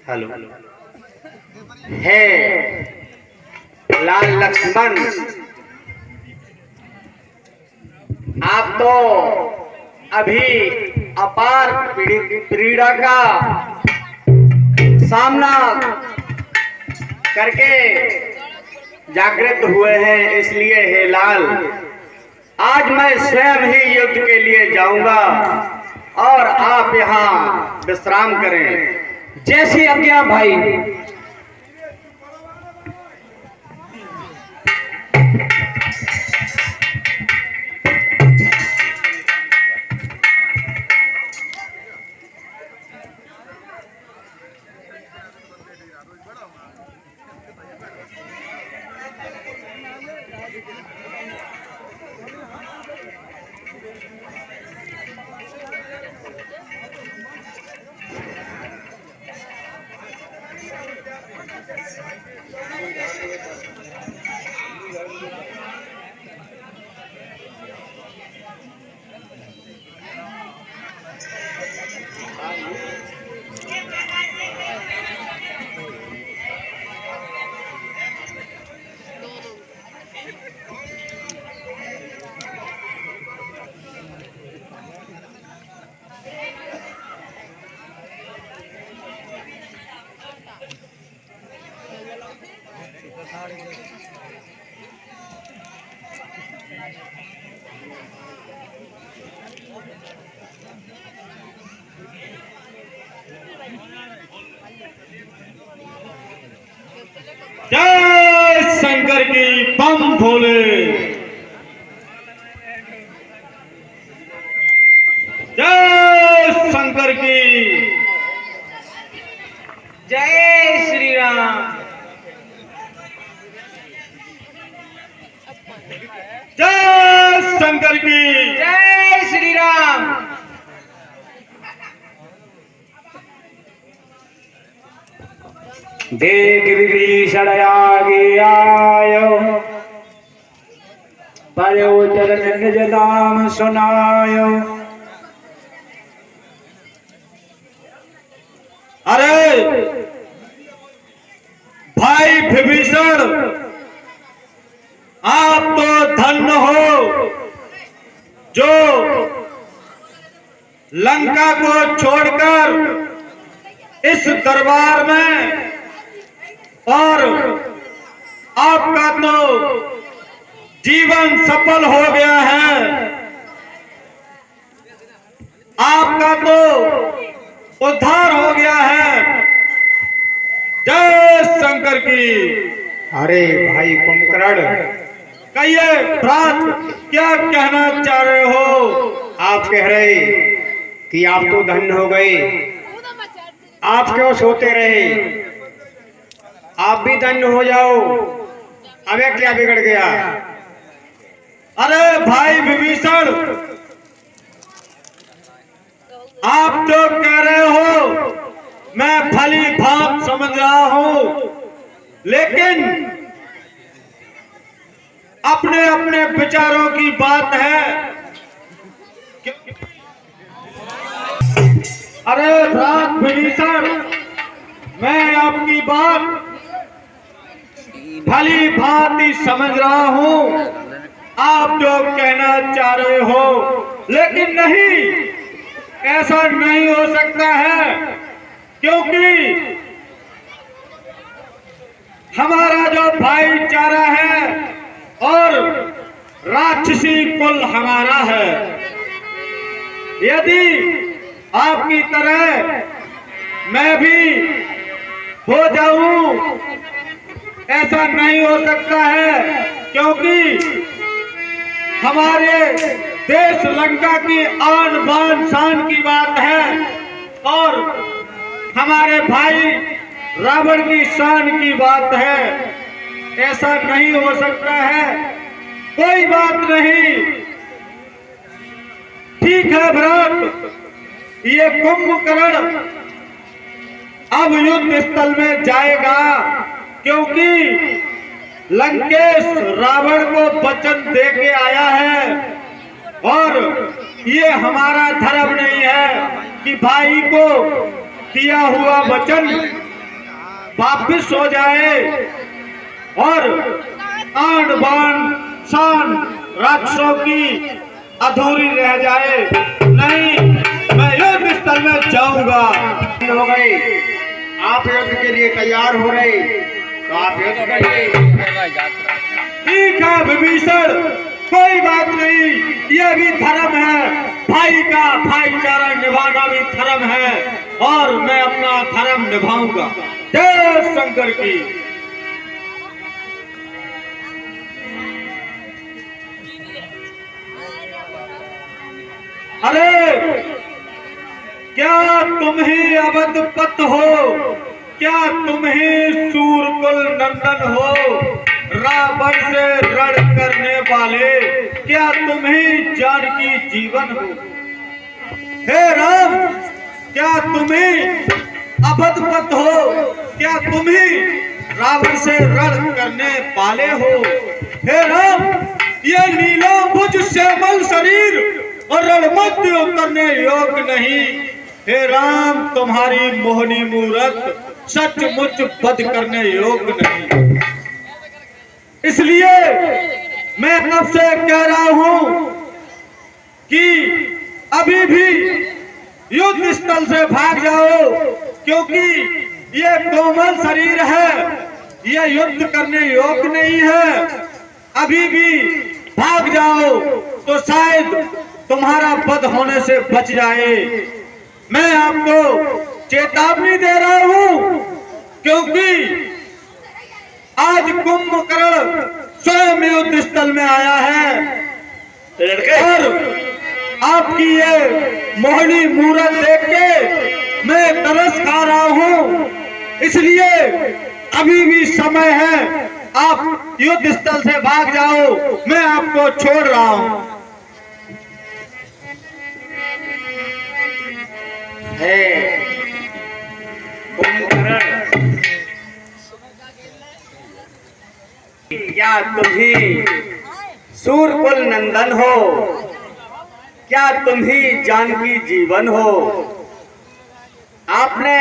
Hello है लाल लक्ष्मण, आप तो अभी अपार पीड़ा का सामना करके जागृत हुए हैं, इसलिए हे लाल आज मैं स्वयं ही युद्ध के लिए जाऊंगा और आप यहाँ विश्राम करें। जैसी आज्ञा भाई। जय शंकर की बम भोले। जय शंकर की। जय श्री राम। जय शंकर की। जय श्री राम। देख विभीषण आगे आयो, परो चरण निज नाम सुनायो। अरे भाई विभीषण, आप तो धन्य हो जो लंका को छोड़कर इस दरबार में, और आपका तो जीवन सफल हो गया है। आपका तो उद्धार हो गया है। जय शंकर की। अरे भाई कुंभकर्ण, कहिए भ्रात, क्या कहना चाह रहे हो? आप कह रहे कि आप तो धन्य हो गए, आप क्यों सोते रहे? आप भी धन्य हो जाओ। हमें क्या बिगड़ गया? अरे भाई विभीषण, आप जो कह रहे हो मैं भली भांत समझ रहा हूं, लेकिन अपने अपने विचारों की बात है। अरे भ्रात विभीषण, मैं आपकी बात भली भांति समझ रहा हूं, आप जो कहना चाह रहे हो, लेकिन नहीं, ऐसा नहीं हो सकता है, क्योंकि हमारा जो भाईचारा है और राक्षसी कुल हमारा है। यदि आपकी तरह मैं भी हो जाऊं, ऐसा नहीं हो सकता है, क्योंकि हमारे देश लंका की आन बान शान की बात है और हमारे भाई रावण की शान की बात है। ऐसा नहीं हो सकता है। कोई बात नहीं। ठीक है भ्रात, ये कुंभकर्ण अब युद्ध स्थल में जाएगा, क्योंकि लंकेश रावण को वचन दे के आया है, और ये हमारा धर्म नहीं है कि भाई को दिया हुआ वचन वापिस हो जाए और आन बान शान राक्षसों की अधूरी रह जाए। नहीं, मैं युद्ध स्थल में जाऊंगा। हो गई, आप युद्ध के लिए तैयार हो रहे, तो आप युद्ध करिए। ठीक है विभीषण, कोई बात नहीं, यह भी धर्म है, भाई का भाईचारा निभाना भी धर्म है और मैं अपना धर्म निभाऊंगा। जय शंकर की। अरे क्या तुम ही अवधपत हो, क्या तुम ही सूरकुल नंदन हो, रावण से रण करने वाले, क्या तुम ही जानकी जीवन हो। हे राम, क्या तुम ही अवधपत हो, क्या तुम ही रावण से रण करने वाले हो। हे राम, ये नीलांबुज श्यामल शरीर और रणमध्य उतरने योग्य नहीं। हे राम, तुम्हारी मोहनी मूरत सचमुच वध करने योग्य नहीं। इसलिए मैं आपसे कह रहा हूं कि अभी भी युद्ध स्थल से भाग जाओ, क्योंकि ये कोमल शरीर है, ये युद्ध करने योग्य नहीं है। अभी भी भाग जाओ तो शायद तुम्हारा वध होने से बच जाए। मैं आपको चेतावनी दे रहा हूं, क्योंकि आज कुंभकर्ण स्वयं युद्ध स्थल में आया है और आपकी ये मोहनी मूरत देख के मैं तरस खा रहा हूं। इसलिए अभी भी समय है, आप युद्ध स्थल से भाग जाओ, मैं आपको छोड़ रहा हूं। है कुंभकर्ण, क्या तुम ही सूरकुल नंदन हो, क्या तुम ही जानकी जीवन हो। आपने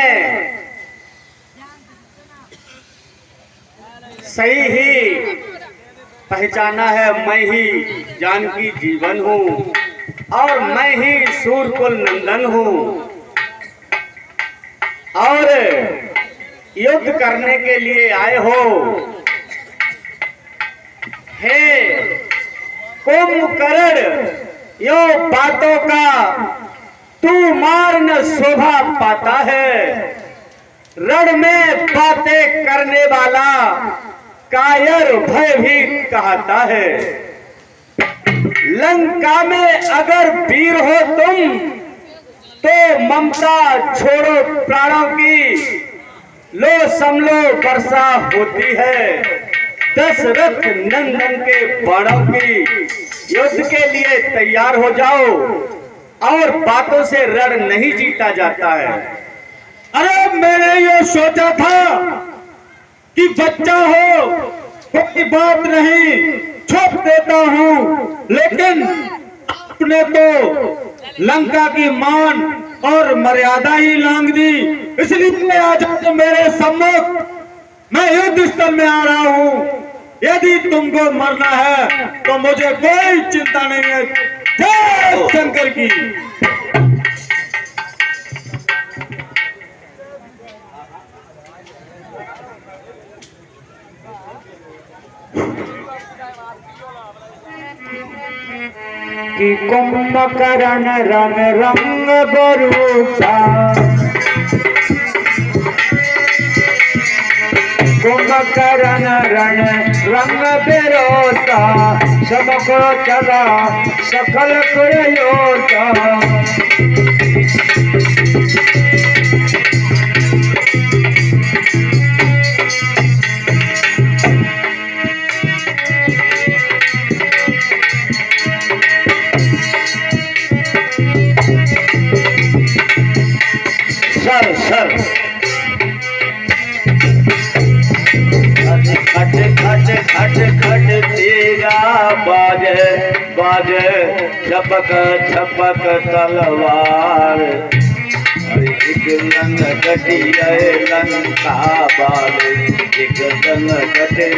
सही ही पहचाना है, मैं ही जानकी जीवन हूँ और मैं ही सूरकुल नंदन हूँ और युद्ध करने के लिए आए हो। हे कुंभकर्ण, यो बातों का तू मार न शोभा पाता है। रण में बातें करने वाला कायर भय भी कहता है। लंका में अगर वीर हो तुम तो ममता छोड़ो प्राणों की, लो समलो वर्षा होती है दशरथ नंदन के बाणों की। युद्ध के लिए तैयार हो जाओ और बातों से रण नहीं जीता जाता है। अरे मैंने ये सोचा था कि बच्चा हो कोई बात नहीं, छोड़ देता हूँ, लेकिन आपने तो लंका की मान और मर्यादा ही लांग दी। इसलिए आज मेरे सम्मुख मैं युद्ध स्थल में आ रहा हूँ। यदि तुमको मरना है तो मुझे कोई चिंता नहीं है। जय शंकर की। कि कुंभकर्ण रंग रंग बरूपा, कुंभकर्ण रण रंग बेरोता, सबको चला सकल प्रयोता। सर सर खट खट खट खट तेरा बाजे बाजे छपक छपक तलवार। अरे एक रंग घटिया लंका बाले एक रंग घटे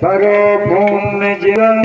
बरो भूमि जीवन